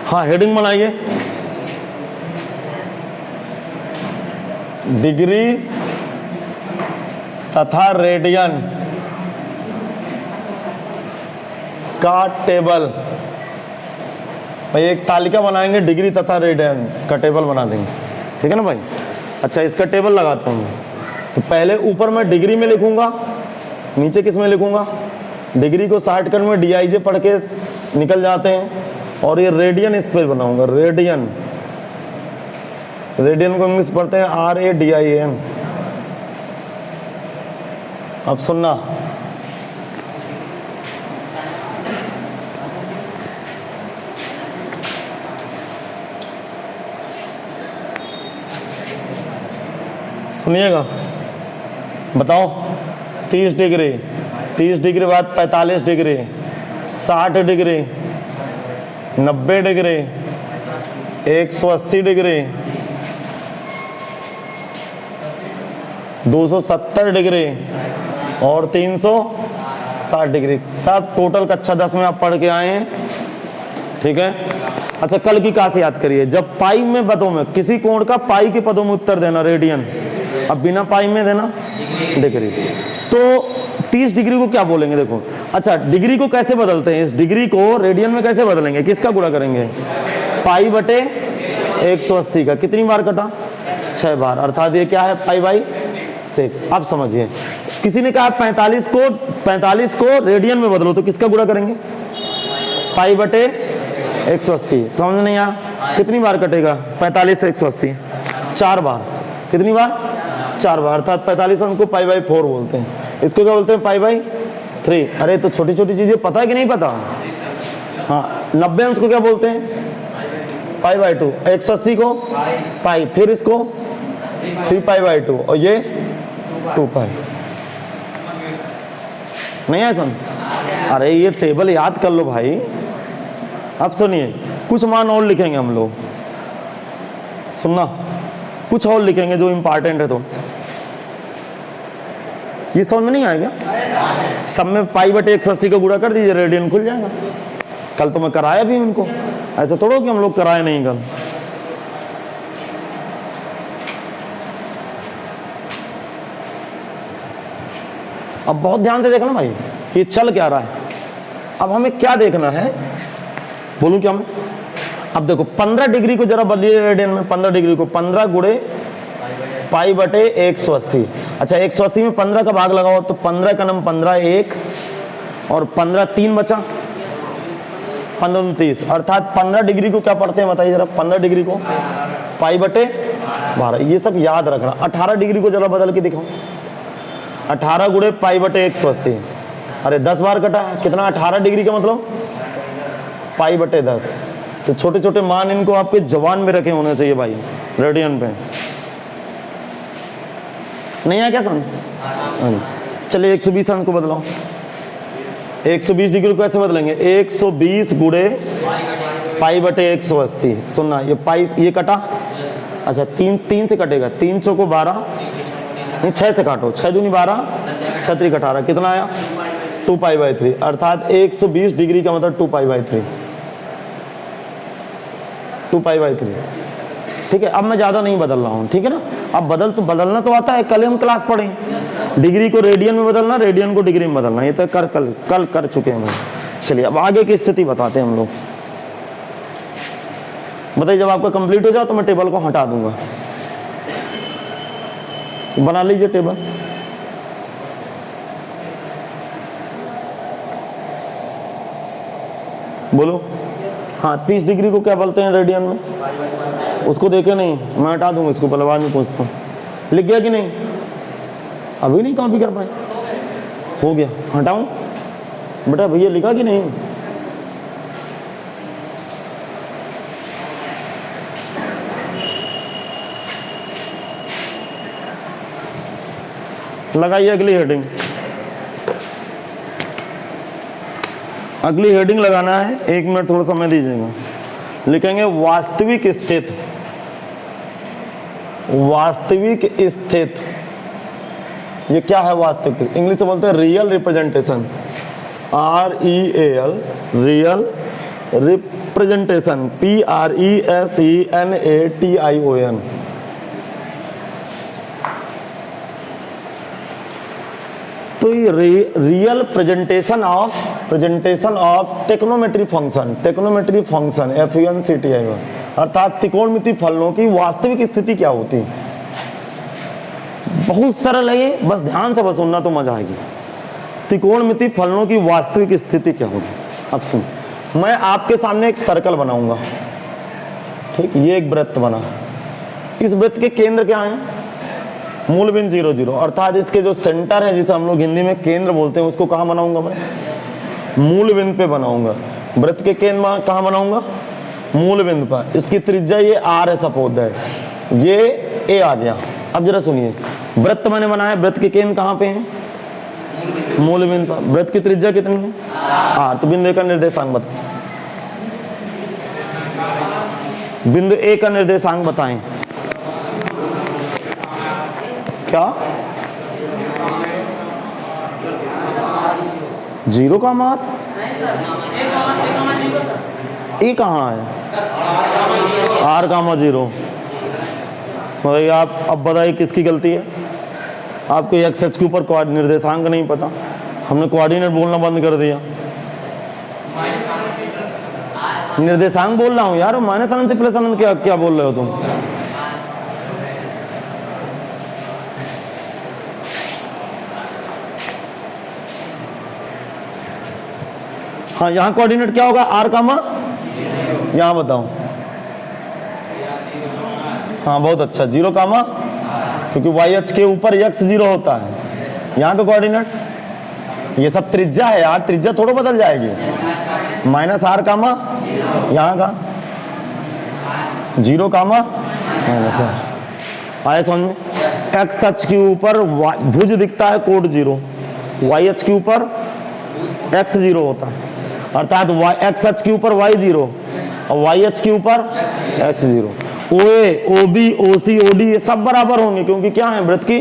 हाँ हेडिंग बनाइए, डिग्री तथा रेडियन का टेबल। भाई एक तालिका बनाएंगे, डिग्री तथा रेडियन का टेबल बना देंगे, ठीक है ना भाई। अच्छा इसका टेबल लगाता हूँ। तो पहले ऊपर मैं डिग्री में लिखूंगा, नीचे किस में लिखूंगा, डिग्री को शॉर्टकट में DIJ पढ़ के निकल जाते हैं, और ये रेडियन इस पर बनाऊंगा, रेडियन। रेडियन को इंग्लिश पढ़ते हैं RADIAN। अब सुनना, सुनिएगा, बताओ 30 डिग्री, 30 डिग्री बाद 45 degree, 60 degree, 90 degree, 180 degree, 270 degree और 360 डिग्री। सब टोटल कक्षा 10 में आप पढ़ के आए हैं, ठीक है। अच्छा कल की क्लास याद करिए, जब पाई में पदों में किसी कोण का पाई के पदों में उत्तर देना रेडियन, अब बिना पाई में देना डिग्री। तो 30 डिग्री को क्या बोलेंगे देखो। अच्छा डिग्री को कैसे बदलते हैं, इस डिग्री को रेडियन में कैसे बदलेंगे, किसका गुणा करेंगे, पाई बटे 180 का। कितनी बार कटा, 6 बार, अर्थात ये क्या है पाई बाई 6। अब समझिए, किसी ने कहा 45 को रेडियन में बदलो, तो किसका गुणा करेंगे, पाई बटे 180। समझ नहीं आया, कितनी बार कटेगा 45 से 180, 4 बार। कितनी बार, 4 बार, अर्थात 45 अंक को पाई बाई 4 बोलते हैं। इसको क्या बोलते हैं, पाई बाई 3। अरे तो छोटी छोटी चीजें पता है कि नहीं पता। हाँ 90 अंश को क्या बोलते हैं, पाई बाई 2। 180 को पाई, फिर इसको 3 पाई बाई 2, और ये 2 पाई। नहीं है समझ। अरे ये टेबल याद कर लो भाई। अब सुनिए, कुछ मान और लिखेंगे हम लोग, सुनना, कुछ और लिखेंगे जो इंपॉर्टेंट है। तो ये समझ में नहीं आएगा, सब में पाई बटे 180 का गुणा कर दीजिए, रेडियन खुल जाएगा। कल तो मैं कराया भी उनको, ऐसा थोड़ा कि हम लोग कराए नहीं कल। अब बहुत ध्यान से देखना भाई कि चल क्या रहा है। अब हमें क्या देखना है, बोलूं क्या मैं। अब देखो 15 डिग्री को जरा बदलिए रेडियन में, 15 डिग्री को 15 गुणे पाई बटे 180। अच्छा 180 में 15 का भाग लगाओ, तो 15 का नाम 15 1 और 15 3 बचा, 15 30, अर्थात 15 डिग्री को क्या पढ़ते हैं बताइए जरा, 15 डिग्री को पाई बटे 12। ये सब याद रखना। 18 डिग्री को जरा बदल के दिखाओ, 18 गुणे पाई बटे 180। अरे 10 बार कटा, कितना, 18 डिग्री का मतलब पाई बटे 10। तो छोटे छोटे मान इनको आपके जवान में रखे होने चाहिए भाई, रेडियन पे। नहीं है क्या समझ। चलिए 120 अंश को बदलाओ। 120 डिग्री को कैसे बदलेंगे, 120 गुणे पाई बटे 180। सुनना, ये पाई ये कटा, अच्छा 3 से कटेगा, 3 चौको 12, नहीं 6 से काटो, 6 दूनी 12, 6 त्रिक 18, कितना आया 2 पाई बाई 3, अर्थात 120 डिग्री का मतलब 2 पाई बाई 3, 2 पाई बाई 3। ठीक है, अब मैं ज़्यादा नहीं बदल रहा हूँ, ठीक है ना। अब बदलना तो आता है, कल हम क्लास पढ़ें, डिग्री को रेडियन में बदलना, रेडियन को डिग्री में बदलना, ये तो कल कर चुके हैं भाई। चलिए अब आगे की स्थिति बताते हैं हम लोग। बताइए, जब आपका कंप्लीट हो जाए तो मैं टेबल को हटा दूंगा। बना लीजिए टेबल। बोलो। हाँ 30 डिग्री को क्या बोलते हैं रेडियन में, उसको देखे नहीं, मैं हटा दूंगा इसको, पहले बाद में पूछता हूँ। लिख गया कि नहीं, अभी नहीं कॉपी कर पाए, हो गया, हटाऊं बेटा, भैया लिखा कि नहीं। लगाइए अगली हेडिंग। अगली हेडिंग लगाना है, 1 मिनट थोड़ा समय दीजिएगा। लिखेंगे वास्तविक स्थिति, वास्तविक स्थिति। ये क्या है वास्तविक, इंग्लिश से बोलते हैं real representation, REAL, real representation, PRESENATION। तो ये real presentation of टेक्नोमेट्री function, FUNCTION, अर्थात त्रिकोणमिति फलनों की वास्तविक स्थिति क्या होती है। बहुत सरल है ये, बस ध्यान से बस सुनना तो मजा आएगी। त्रिकोणमिति फलनों की वास्तविक स्थिति क्या होगी। अब सुन, मैं आपके सामने एक सर्कल बनाऊंगा, ठीक, ये एक वृत्त बना, इस वृत्त के केंद्र क्या है, मूल बिंदु 0 0, अर्थात इसके जो सेंटर है, जिसे हम लोग हिंदी में केंद्र बोलते हैं, उसको कहाँ बनाऊंगा मैं, मूल बिंदु पे बनाऊंगा। वृत्त के केंद्र कहाँ बनाऊंगा, मूल बिंदु पर। इसकी त्रिज्या ये r है, सपोज दैट ये a आ गया। अब जरा सुनिए, वृत्त मैंने बनाया, वृत्त के केंद्र कहाँ पे हैं, मूल बिंदु पर। वृत्त की त्रिज्या कितनी है, r। तो बिंदु A का निर्देशांक बताओ, बिंदु A का निर्देशांक बताएं। क्या 0 का मार, ए कहाँ है, r कामा 0। बताइए आप, अब बताइए किसकी गलती है। आपको एक्स एक्स के ऊपर निर्देशांक नहीं पता, हमने कोऑर्डिनेट बोलना बंद कर दिया। निर्देशांक बोल रहा हूँ यार, माइनस अनंत से प्लस अनंत क्या क्या बोल रहे हो तुम। हाँ, यहाँ कोऑर्डिनेट क्या होगा, r कामा, यहाँ बताओ। हाँ बहुत अच्छा, 0 कामा, क्योंकि वाई अक्ष के ऊपर x 0 होता है। यहाँ का कोऑर्डिनेट, ये सब त्रिज्या है यार, त्रिज्या थोड़ा बदल जाएगी। माइनस r कामा, यहाँ का 0 कामा माइनस r। आए समझ में। x अक्ष के ऊपर भुज दिखता है कोड 0, y अक्ष के ऊपर x 0 होता है, अर्थात x अक्ष के ऊपर y 0 और y अक्ष के ऊपर x 0। OA, OB, OC, OD ये सब बराबर होंगे, क्योंकि क्या है, वृत्त की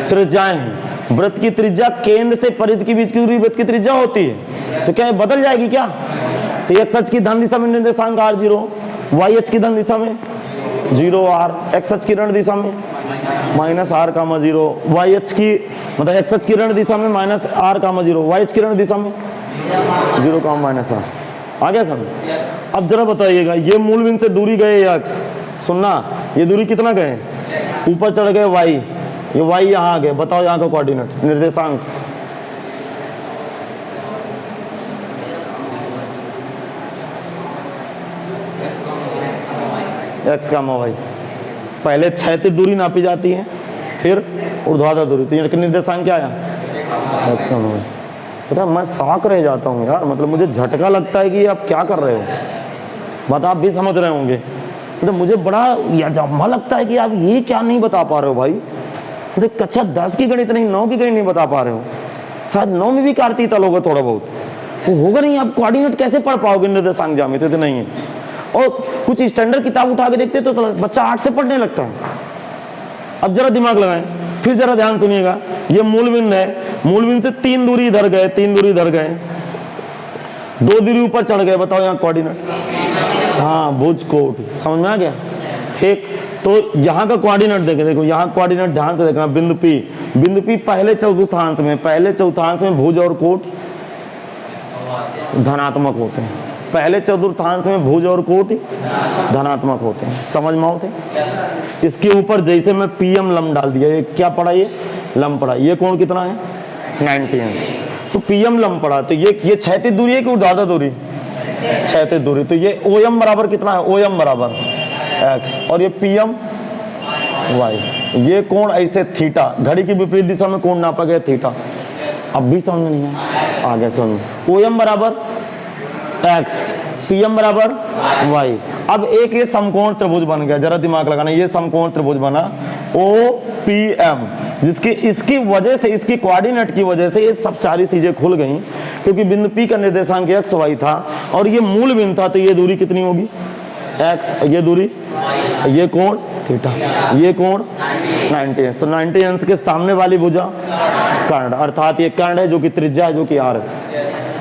त्रिज्याएं हैं। वृत्त की त्रिज्या केंद्र से परिधि के बीच की दूरी वृत्त की त्रिज्या होती है। तो क्या ये बदल जाएगी क्या, तो x अक्ष की धन दिशा में निर्देशांक r0, y अक्ष की धन दिशा में 0r, x अक्ष की ऋण दिशा में माइनस r कामा 0, y अक्ष की मतलब x अक्ष की ऋण दिशा में माइनस r कामा 0, y अक्ष की ऋण दिशा में 0 कामा माइनस r। आ गया समझ। अब जरा बताइएगा, ये मूल बिंदु से दूरी गए x, सुनना, ये दूरी कितना गए, ऊपर चढ़ गए y, ये y यहाँ आ गए। बताओ यहाँ का कोऑर्डिनेट निर्देशांक, x कामा y। पहले क्षैतिज दूरी नापी जाती है, फिर ऊर्ध्वाधर दूरी। तो ये निर्देशांक क्या आया, x कामा y। पता, मैं शॉक रह जाता हूँ यार, मतलब मुझे झटका लगता है कि आप क्या कर रहे हो। बात आप भी समझ रहे होंगे, मतलब मुझे बड़ा अचंभा लगता है कि आप ये क्या नहीं बता पा रहे हो भाई। मतलब कक्षा 10 की गणित नहीं, 9 की गणित नहीं बता पा रहे हो। शायद 9 में भी कार्तीय तल होगा थोड़ा बहुत, वो होगा नहीं। आप कोऑर्डिनेट कैसे पढ़ पाओगे, निर्देशांक ज्यामिति तो नहीं है। और कुछ स्टैंडर्ड किताब उठा के देखते तो बच्चा 8 से पढ़ने लगता है। अब जरा दिमाग लगाएं, फिर जरा ध्यान सुनिएगा। ये मूल बिंदु है, मूल बिंदु से 3 दूरी इधर गए, 3 दूरी इधर गए, 2 दूरी ऊपर चढ़ गए। बताओ यहाँ कोऑर्डिनेट, हाँ भुज कोट, समझ में आ गया। ठीक, तो यहाँ का कोऑर्डिनेट देखे, देखो यहाँ कोऑर्डिनेट ध्यान से देखना। बिंदु P, बिंदु P पहले चतुर्थांश में भुज और कोट धनात्मक होते हैं। पहले चतुर्थांश में भुज और कोट धनात्मक होते हैं, समझ में होते हैं। इसके ऊपर जैसे मैं PM लंब डाल दिया, ये क्या पड़ा, ये लंब पड़ा। ये कोण कितना है, 90 अंश। तो PM लंब पड़ा, तो ये क्षैतिज दूरी है कि ऊर्ध्वाधर दूरी, क्षैतिज दूरी। तो ये OM बराबर कितना है, OM बराबर x, और ये PM y। ये कोण ऐसे थीटा, घड़ी की विपरीत दिशा में कोण नापा गया थीटा। अब भी समझ में नहीं है, आ गया समझ। OM बराबर x, PM बराबर y। अब एक ये समकोण त्रिभुज बन गया, जरा दिमाग लगाना। ये समकोण त्रिभुज बना OPM, जिसकी इसकी वजह से, इसकी कोऑर्डिनेट की वजह से ये सब सारी चीजें खुल गई, क्योंकि बिंदु P का निर्देशांक x y था और ये मूल बिंदु था। तो ये दूरी कितनी होगी, x, ये दूरी, ये कोण थीटा, ये कोण 90 अंश। तो 90 अंश के सामने वाली भुजा कर्ण, अर्थात ये कर्ण है जो कि त्रिज्या है, जो कि r है,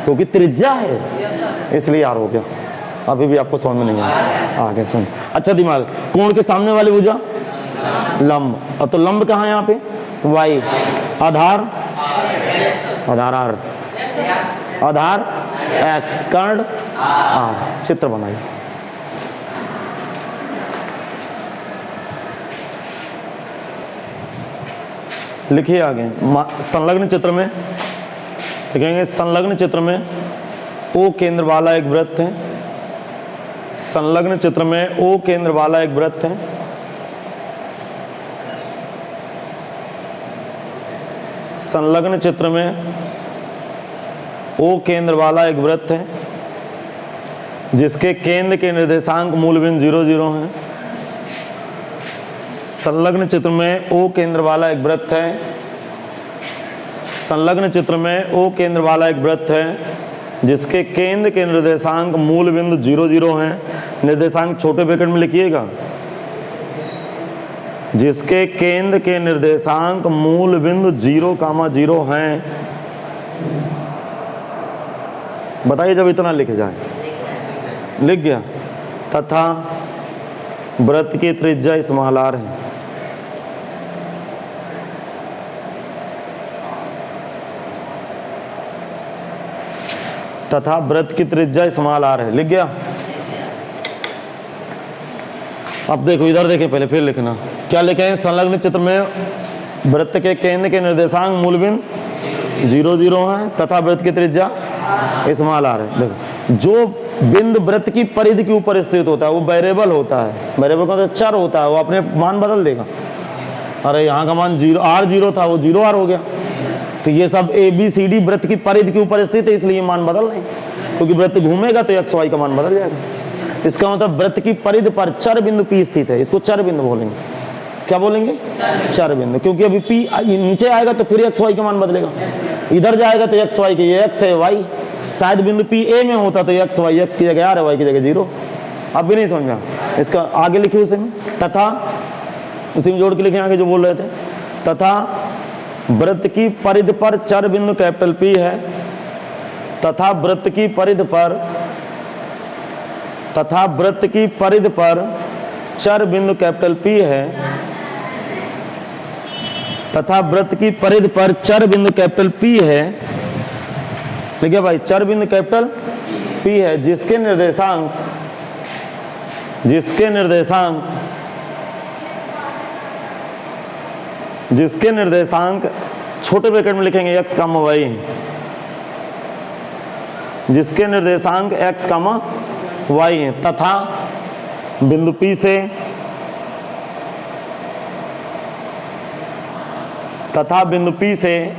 क्योंकि त्रिज्या है। इसलिए आर हो गया। अभी भी आपको समझ में नहीं आया, आ गया समझ। अच्छा दिमाग, कोण के सामने वाली भुजा लंब, और तो लंब कहाँ है यहाँ पे, वाई, आधार आधार आर, आधार एक्स, कर्ण आर। चित्र बनाइए। लिखिए आगे, संलग्न चित्र में लिखेंगे, संलग्न चित्र में ओ केंद्र वाला एक वृत्त है। संलग्न चित्र में ओ केंद्र वाला एक वृत्त है। संलग्न चित्र में ओ केंद्र वाला एक वृत्त है जिसके केंद्र के निर्देशांक मूल बिंदु 0 0 हैं। संलग्न चित्र में ओ केंद्र वाला एक वृत्त है। संलग्न चित्र में ओ केंद्र वाला एक वृत्त है जिसके केंद्र के निर्देशांक मूल बिंदु 0 0 हैं। निर्देशांक छोटे ब्रैकेट में लिखिएगा। जिसके केंद्र के निर्देशांक मूल बिंदु 0, 0 हैं। बताइए जब इतना लिखे जाए, लिख गया। तथा वृत्त की त्रिज्या स्मॉल आर है। तथा वृत्त की त्रिज्या स्मॉल आर है, लिख गया। अब देखो इधर देखें, पहले फिर लिखना क्या लिखे हैं। संलग्न चित्र में वृत्त के केंद्र के निर्देशांक मूल बिंदु 0 0 हैं तथा वृत्त की त्रिज्या स्मॉल आर है। देखो जो बिंदु वृत्त की परिधि के ऊपर स्थित होता है वो वेरिएबल होता है। वेरिएबल का मतलब चर होता है, वो अपने मान बदल देगा। अरे यहाँ का मान 0 आर 0 था, वो 0 आर हो गया। तो ये सब ए बी सी डी वृत्त की परिधि के ऊपर स्थित है, इसलिए मान बदल नहीं, क्योंकि वृत्त घूमेगा तो एक्स वाई का मान बदल जाएगा। इसका मतलब वृत्त की परिधि पर चर बिंदु पी स्थित है। इसको चर बिंदु बोलेंगे। क्या बोलेंगे? चर बिंदु, क्योंकि अभी पी नीचे आएगा तो फिर एक्स वाई का मान बदलेगा। इधर जाएगा तो एक्स वाई के, ये एक्स है वाई। शायद बिंदु पी ए में होता तो एक्स वाई, एक्स की जगह आर है, वाई की जगह 0। अब भी नहीं समझ में। इसका आगे लिखिए उसी में, तथा उसी में जोड़ के लिखे आगे जो बोल रहे थे। तथा वृत्त की परिधि पर चर बिंदु कैपिटल पी है। तथा वृत्त की परिधि पर चर बिंदु कैपिटल पी है। तथा वृत्त की परिधि पर चर बिंदु कैपिटल पी है। ठीक है भाई, चर बिंदु कैपिटल पी है जिसके निर्देशांक छोटे ब्रैकेट में लिखेंगे x, y। जिसके निर्देशांक x, y है तथा बिंदु P से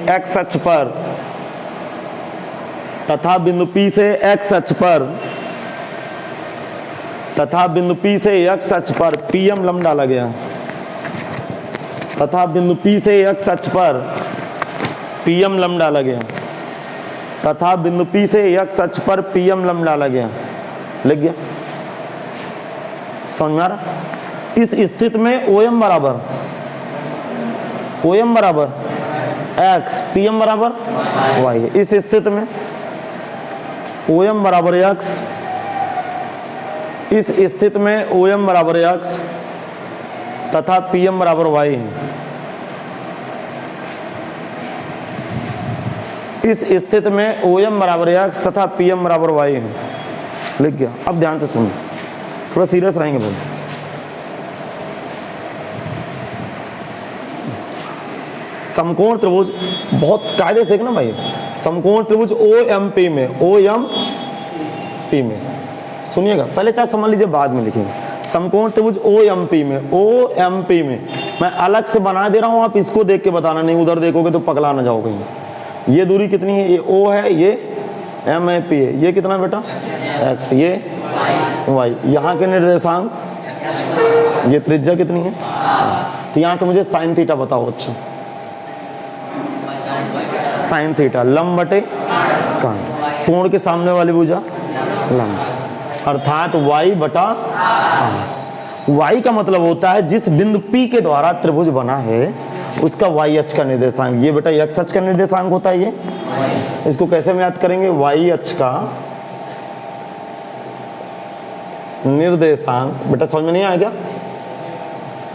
x अक्ष पर पीएम लंब डाला गया। तथा बिंदु P से x अक्ष पर पीएम लंब डाला गया। तथा बिंदु P से x अक्ष पर पीएम लंब डाला गया। लिख गया, समझ में आ रहा? इस स्थिति में OM बराबर x, PM बराबर y है। इस स्थिति में OM बराबर x, इस स्थिति में OM बराबर x तथा PM बराबर y है। इस स्थिति में OM बराबर x तथा PM बराबर y है। लिख गया। अब ध्यान से सुनो, थोड़ा सीरियस रहेंगे भाई। समकोण त्रिभुज बहुत कायदे से देखना भाई। समकोण त्रिभुज OMP में सुनिएगा, पहले चाहे समझ लीजिए, बाद में लिखेंगे। समकोण त्रिभुज OMP में मैं अलग से बना दे रहा हूं, आप इसको देख के बताना, नहीं उधर देखोगे तो पगला ना जाओगे। ये दूरी कितनी है? ये O है, ये M है, P है। ये कितना बेटा? X, ये Y। यहाँ के निर्देशांक, ये त्रिज्या कितनी है? तो यहाँ से मुझे साइन थीटा बताओ। अच्छा, साइन थीटा लंब बटे कर्ण, कोण के सामने वाली भुजा लंब, अर्थात y बटा r। y का मतलब होता है जिस बिंदु P के द्वारा त्रिभुज बना है उसका y अक्ष का निर्देशांक। ये बेटा x अक्ष का निर्देशांक होता है। ये इसको कैसे में याद करेंगे? y अक्ष का निर्देशांक। बेटा समझ में नहीं आया क्या?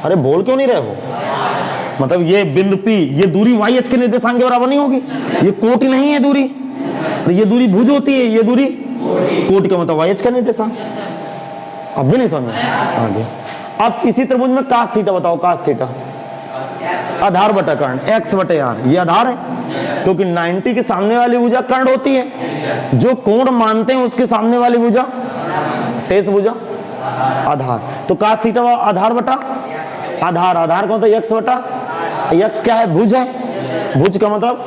अरे बोल क्यों नहीं रहे हो? मतलब ये बिंदु P, ये दूरी वाई एच के निर्देशांक के बराबर नहीं होगी? ये कोटि नहीं है दूरी, ये दूरी भुज होती है, ये दूरी कोटि का मतलब वाई एच का निर्देशांक। अब भी नहीं समझ में आगे। अब इसी त्रिभुज में कास थीटा बताओ, कास थीटा आधार बटा कर्ण, x बटे r, ये आधार है क्योंकि 90 के सामने वाली भुजा कर्ण होती है, जो कोण मानते हैं उसके सामने वाली भुजा शेष भुजा आधार। तो कास थीटा आधार बटा आधार, आधार का मतलब x बटा x क्या है? भुज है, भुज का मतलब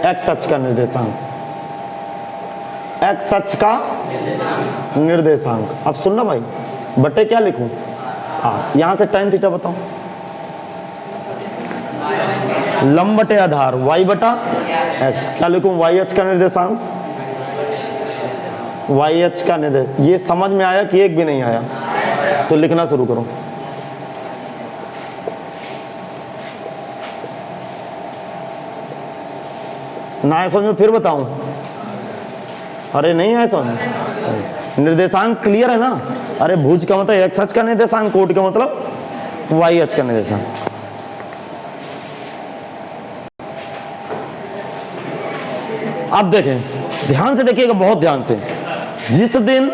x अक्ष का निर्देशांक, x अक्ष का निर्देशांक। अब सुनना भाई, बटे क्या लिखूं? यहां से tan थीटा बताओ, लंब बटे आधार y बटा x, क्या लिखूं? y अक्ष का निर्देशांक, y अक्ष का निर्देश। ये समझ में आया कि एक भी नहीं आया? तो लिखना शुरू करो। ना आया समझ में फिर बताऊं? अरे नहीं आया समझ में? निर्देशांक क्लियर है ना? अरे भुज का मतलब x अक्ष का निर्देशांक, कोटि का मतलब y अक्ष का निर्देशांक। अब देखें, ध्यान से देखिएगा, बहुत ध्यान से। जिस दिन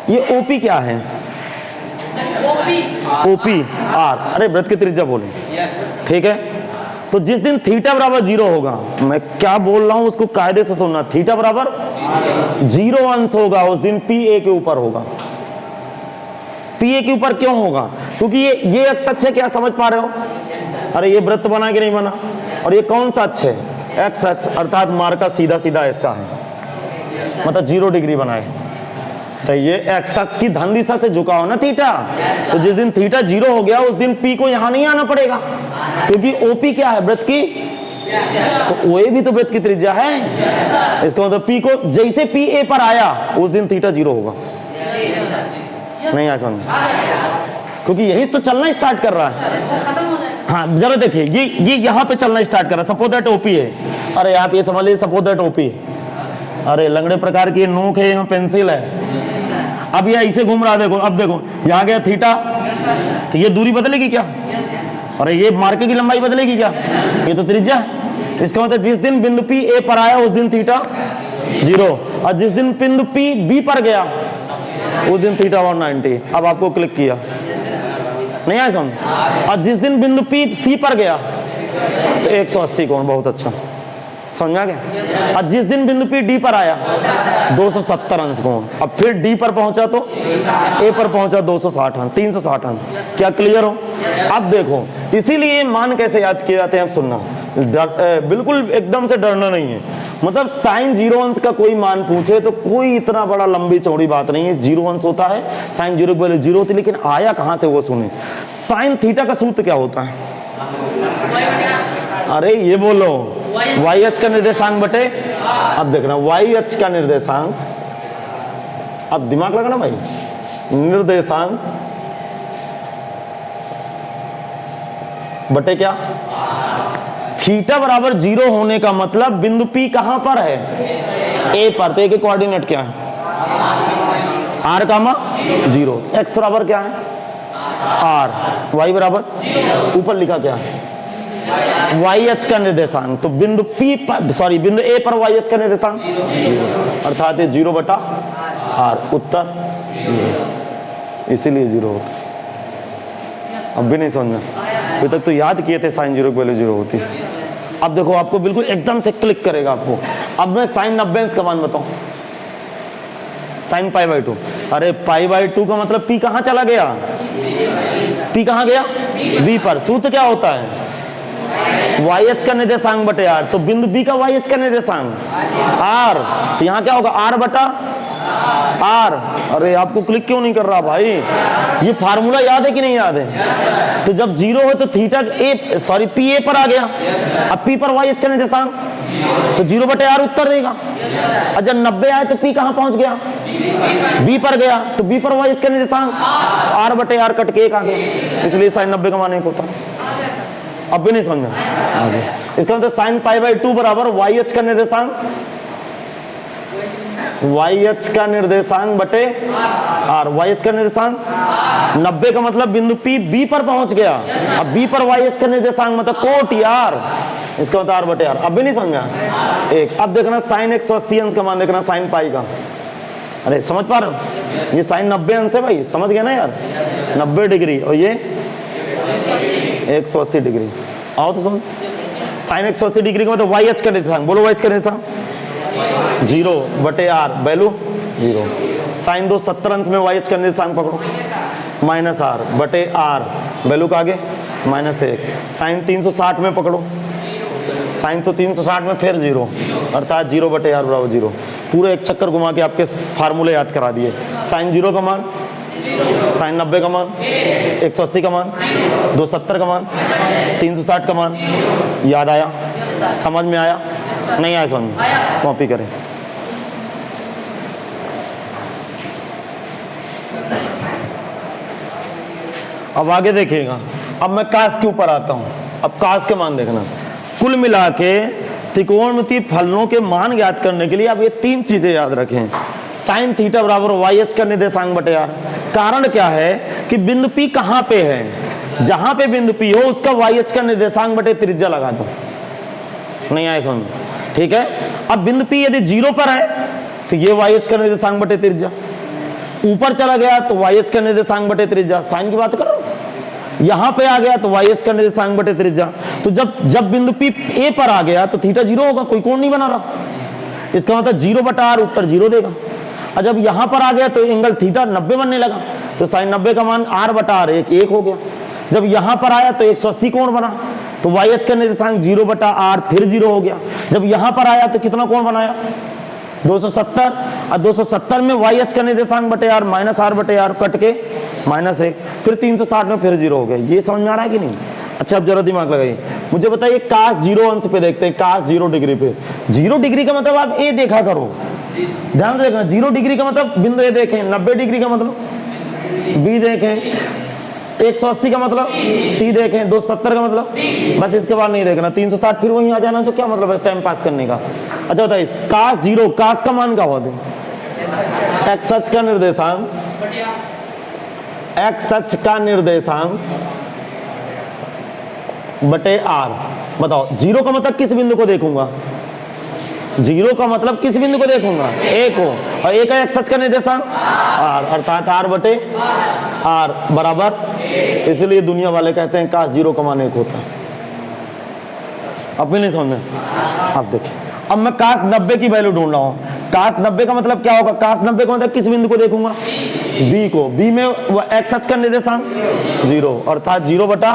ये ओपी क्या है? ओपी आर, अरे वृत्त की त्रिज्या बोले, ठीक है? तो जिस दिन थीटा बराबर 0 होगा, मैं क्या बोल रहा हूं उसको कायदे से सुनना, थीटा बराबर 0 अंश होगा, उस दिन पी ए के ऊपर होगा। पी ए के ऊपर क्यों होगा? क्योंकि ये अक्ष है, क्या समझ पा रहे हो? अरे ये वृत्त बना कि नहीं बना? और ये कौन सा अक्ष है? एक्स अक्ष, अर्थात मार्ग का सीधा सीधा ऐसा है, मतलब 0 डिग्री बनाए। तो ये एक्स अक्ष की धन दिशा से झुका हो ना थीटा, तो जिस दिन थीटा 0 हो गया उस दिन पी को यहां नहीं आना पड़ेगा, क्योंकि ओपी क्या है? वृत्त की, तो ओए भी तो वृत्त की त्रिज्या है। इसका मतलब पी को जैसे पी ए पर आया उस दिन थीटा 0 होगा। नहीं आया समझ? क्योंकि यही तो चलना स्टार्ट कर रहा है। हाँ जरा देखिए, ये यहाँ पे चलना स्टार्ट कर रहा है, सपोज दैट ओपी है। अरे आप ये समझ लीजिए सपोज दैट ओपी, अरे लंगड़े प्रकार की नोक है, यहाँ पेंसिल है। अब ये ऐसे घूम रहा है, देखो अब देखो यहाँ गया थीटा, तो ये दूरी बदलेगी क्या? अरे ये मार्ग की लंबाई बदलेगी क्या? ये तो त्रिज्या है। इसका मतलब जिस दिन बिंदु पी ए पर आया उस दिन थीटा 0, और जिस दिन बिंदु पी बी पर गया उस दिन थीटा 190। अब आपको क्लिक किया, नहीं आया समझ? और जिस दिन बिंदु पी सी पर गया तो 180 कोण, बहुत अच्छा, समझ में आ गया? और जिस दिन बिंदु पी डी पर आया 270 अंश कोण। अब फिर डी पर पहुंचा तो ए पर पहुंचा 260 अंश, 360 अंश। क्या क्लियर हो? अब देखो, इसीलिए मान कैसे याद किए जाते हैं, अब सुनना, बिल्कुल एकदम से डरना नहीं है। मतलब साइन 0 अंश का कोई मान पूछे तो कोई इतना बड़ा लंबी चौड़ी बात नहीं है, 0 अंश होता है, साइन 0 की वैल्यू 0 होती है, लेकिन आया कहां से वो सुने। साइन थीटा का सूत्र क्या होता है? अरे ये बोलो, वाई अक्ष का निर्देशांक बटे, अब देखना वाई अक्ष का निर्देशांक, अब दिमाग लगाना भाई, निर्देशांक बटे क्या? थीटा बराबर 0 होने का मतलब बिंदु P कहां पर है? A पर। तो A के कोऑर्डिनेट क्या है? R कामा 0। X बराबर क्या है? R। Y बराबर ऊपर लिखा क्या है? Y अक्ष का निर्देशांक। तो बिंदु P पर, सॉरी बिंदु A पर Y अक्ष का निर्देशांक 0, अर्थात ये 0 बटा R। उत्तर 0, इसीलिए 0 होता। अब भी नहीं समझना, अभी तक तो याद किए थे साइन 0 की वैल्यू 0 होती। अब देखो आपको बिल्कुल एकदम से क्लिक करेगा आपको। अब मैं साइन 90 अंश का मान बताऊं, साइन π/2। अरे π/2 का मतलब P कहां चला गया? P कहां गया? B पर। सूत्र क्या होता है? Y अक्ष का निर्देशांक बटे R। तो बिंदु B का Y अक्ष का निर्देशांक R, तो यहां क्या होगा? R बटा R। अरे आपको क्लिक क्यों नहीं कर रहा भाई? ये फार्मूला याद है कि नहीं याद है? तो जब 0 हो तो theta A, sorry P A पर आ गया, अब P पर Y अक्ष का निर्देशांक, तो 0 बटे R उत्तर देगा। और जब 90 आए तो P कहां पहुंच गया? B पर गया, तो B पर Y अक्ष का निर्देशांक R बटे R कट के 1 आ गया, इसलिए साइन 90 का मान 1 होता। अब भी नहीं समझ में आगे? इसका मतलब साइन π/2 बराबर Y अक्ष का निर्देशांक वाई एच का निर्देशांक बटे आर। वाई एच का निर्देशांक 90 का मतलब बिंदु पी बी पर पहुंच गया। अब बी पर वाई एच का निर्देशांक मतलब कोट यार, इसका मतलब आर बटे आर। अब भी नहीं समझा एक। अब देखना साइन 180 अंश का मान देखना साइन पाई का। अरे समझ पा रहे हो, ये साइन 90 अंश है भाई, समझ गया ना यार, 90 डिग्री और ये 180 डिग्री। आओ तो समझ, साइन 180 डिग्री का मतलब वाई एच का निर्देशांक, बोलो वाई एच का निर्देशांक 0 बटे आर, वैल्यू 0। साइन 270 अंश में वाई एच का निर्देशांक पकड़ो, माइनस आर बटे आर, वैल्यू का आगे -1। साइन 360 में पकड़ो, साइन तो 360 में फिर 0, अर्थात 0 बटे आर बराबर 0। पूरे एक चक्कर घुमा के आपके फार्मूले याद करा दिए। साइन 0 का मान, साइन 90 का मान, 180 का मान, 270 का मान, 360 का मान। याद आया? समझ में आया? नहीं आया समझ में? कॉपी करें। अब आगे देखिएगा, अब मैं कास के ऊपर आता हूं। अब कास के मान देखना। कुल मिला के त्रिकोणमितीय फलनों के मान ज्ञात करने के लिए आप ये 3 चीजें याद रखें। साइन थीटा बराबर वाई एच का निर्देशांक बटे आर। कारण क्या है कि बिंदु पी कहां पे है, जहां पे बिंदु पी हो उसका वाई एच का निर्देशांक बटे त्रिज्या लगा दो। नहीं आए समझ? ठीक है। अब बिंदु पी यदि 0 पर है तो ये वाई एच का निर्देशांक बटे त्रिज्या, ऊपर चला गया तो वाई एच का निर्देशांक बटे त्रिज्या। साइन की बात करो, यहां पे आ गया तो वाई एच का निर्देशांक बटे त्रिज्या। तो जब बिंदु पी ए पर आ गया तो थीटा 0 होगा, कोई कोण नहीं बना रहा। इसका मतलब 0 बटा आर उत्तर 0 देगा। और जब यहां पर आ गया तो एंगल थीटा 90 बनने लगा, तो साइन 90 का मान आर बटा आर 1 हो गया। जब यहां पर आया तो 180 कोण बना, तो वाई एच का निर्देशांक 0 बटा आर फिर 0 हो गया। जब यहां पर आया तो कितना कोण बनाया, 270, और 270 में वाई एच का निर्देशांक बटे आर माइनस आर बटे आर कट के -1, फिर 360 में फिर 0 हो गया। ये समझ में आ रहा है कि नहीं? अच्छा अब जरा दिमाग लगाइए, मुझे बताइए कास 0 अंश पे देखते हैं, कास 0 डिग्री पे। 0 डिग्री का मतलब आप ए देखा करो, ध्यान से देखना। 0 डिग्री का मतलब बिंदु ए देखें, 90 डिग्री का मतलब बी देखें, 180 का मतलब सी देखें, 270 का मतलब, बस इसके बाद नहीं देखना। 360 फिर वहीं आ जाना, तो क्या मतलब है टाइम पास करने का। अच्छा बताइए कास 0, कास का मान क्या होगा? एक्स अक्ष का निर्देशांक, एक्स अक्ष का निर्देशांक बटे आर। बताओ 0 का मतलब किस बिंदु को देखूंगा? 0 का मतलब किस बिंदु को देखूंगा? ए को, और ए का एक्स अक्ष का निर्देशांक आर, अर्थात आर बटे आर बराबर। इसलिए दुनिया वाले कहते हैं काश 0 का मान 1 होता है। अब भी नहीं समझ में? अब देखिए, अब मैं काश 90 की वैल्यू ढूंढ रहा हूं। काश 90 का मतलब क्या होगा? काश 90 का मतलब किस बिंदु को देखूंगा? बी को। बी में एक्स अक्ष का निर्देशांक 0, अर्थात 0 बटा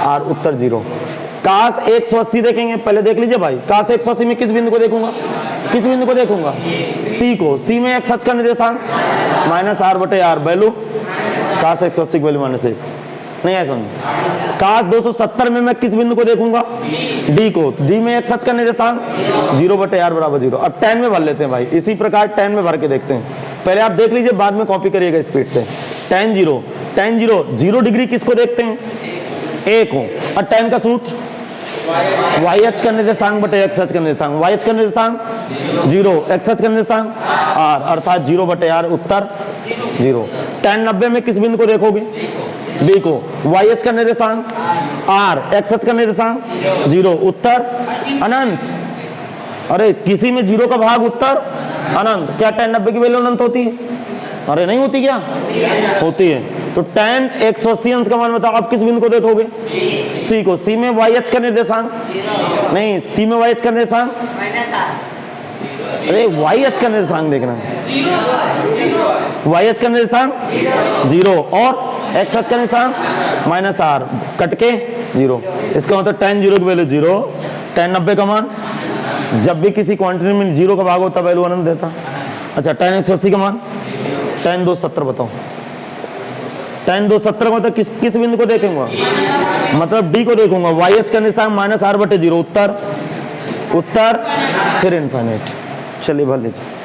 आर, उत्तर 0। काश 180 देखेंगे, पहले देख लीजिए भाई, काश 180 में किस बिंदु को देखूंगा? किस बिंदु को देखूंगा? सी को। सी में एक्स अक्ष का निर्देशांक माइनस आर बटे आर, वैल्यू काश 180 की वैल्यू -1। नहीं है समझ? काश 270 में मैं किस बिंदु को देखूंगा? डी को। डी में एक्स अक्ष का निर्देशांक 0 बटे आर बराबर 0। अब tan में भर लेते हैं भाई, इसी प्रकार tan में भर के देखते हैं। पहले आप देख लीजिए, बाद में कॉपी करिएगा स्पीड से। tan 0, 0 डिग्री किसको देखते हैं? ए को। और tan का सूत्र वाई एच का निर्देशांक बटे एक्स एच का निर्देशांक। वाई एच का निर्देशांक 0, एक्स एच का निर्देशांक आर, अर्थात 0 बटे आर, उत्तर 0। tan 90 में किस बिंदु को देखोगे? बी को। वाई एच का निर्देशांक आर, एक्स एच का निर्देशांक 0, उत्तर अनंत। अरे किसी में 0 का भाग उत्तर अनंत। क्या tan 90 की वैल्यू अनंत होती है? अरे नहीं होती, क्या होती है? तो tan 180 अंश का मान बताओ, आप किस बिंदु को देखोगे? सी को। सी में वाई एच का निर्देशांक नहीं, सी में वाई एच का निर्देशांक, अरे वाई एच का निर्देशांक देखना है। वाई एच का निर्देशांक 0 और एक्स एच का निर्देशांक माइनस आर, कट के 0। इसका मतलब tan 0 की वैल्यू 0, tan 90 का मान, जब भी किसी क्वांटिटी में 0 का भाग होता वैल्यू अनंत देता। अच्छा tan 180 का मान, tan 270 बताओ। tan 270 मतलब किस बिंदु को देखेंगे? मतलब डी को देखूंगा। वाई एच का निर्देशांक माइनस आर बटे 0, उत्तर फिर इनफाइनाइट। चलिए भर लीजिए।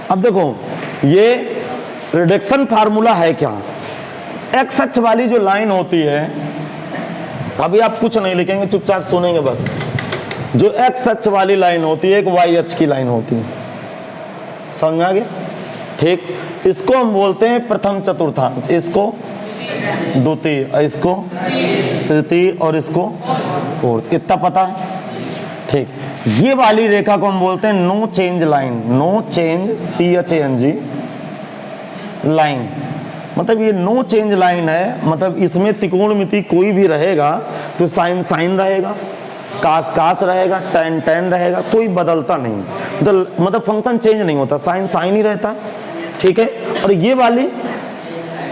अब देखो ये रिडक्शन फार्मूला है क्या? एक्स अक्ष वाली जो लाइन होती है, अभी आप कुछ नहीं लिखेंगे, चुपचाप सुनेंगे बस। जो एक्स अक्ष वाली लाइन होती है एक वाई अक्ष की लाइन होती है, समझ में आ गया? ठीक, इसको हम बोलते हैं प्रथम चतुर्थांश, इसको द्वितीय, इसको तृतीय और इसको फोर्थ। इतना पता है? ठीक, ये वाली रेखा को हम बोलते हैं no change line, no change CHANG line. मतलब ये नो चेंज लाइन है, मतलब इसमें त्रिकोणमिति कोई भी रहेगा तो साइन साइन रहेगा, कास कास रहेगा, टेन टेन रहेगा, कोई बदलता नहीं, मतलब फंक्शन चेंज नहीं होता, साइन साइन ही रहता है। ठीक है, और ये वाली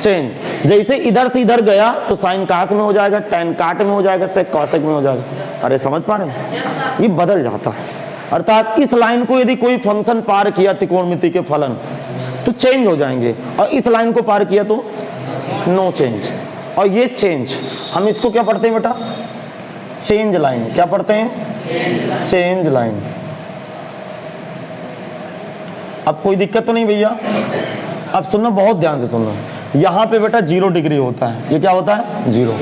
चेंज, जैसे इधर से इधर गया तो साइन कास में हो जाएगा, टेन काट में हो जाएगा, सेक कॉसेक में हो जाएगा। अरे समझ पा रहे हैं? ये बदल जाता है। अर्थात इस लाइन को यदि कोई फंक्शन पार किया त्रिकोणमिति के फलन तो चेंज हो जाएंगे, और इस लाइन को पार किया तो नो चेंज। और ये चेंज हम इसको क्या पढ़ते हैं बेटा? Change line. क्या पढ़ते हैं? Change line. अब कोई दिक्कत तो नहीं भैया? अब सुनना, बहुत ध्यान से सुनना। यहाँ पे बेटा 0 डिग्री होता है, ये क्या होता है? 0।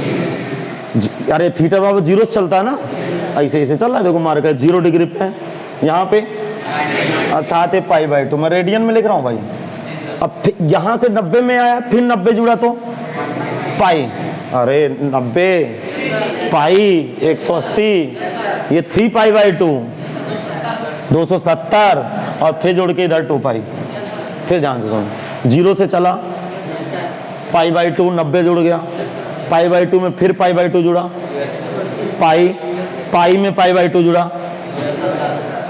अरे थीटा बाबू 0 चलता है ना, ऐसे ऐसे चल रहा है, देखो मार कर 0 डिग्री पे है यहाँ पे, अर्थात है π/2। मैं रेडियन में लिख रहा हूँ भाई। अब यहाँ से 90 में आया, फिर 90 जुड़ा तो पाई, अरे 90 पाई 180, ये 3π/2 270, और फिर जोड़ के इधर 2 पाई। फिर ध्यान से सुनो, 0 से चला π/2, 90 जुड़ गया, π/2 में फिर π/2 जुड़ा, पाई पाई में π/2 जुड़ा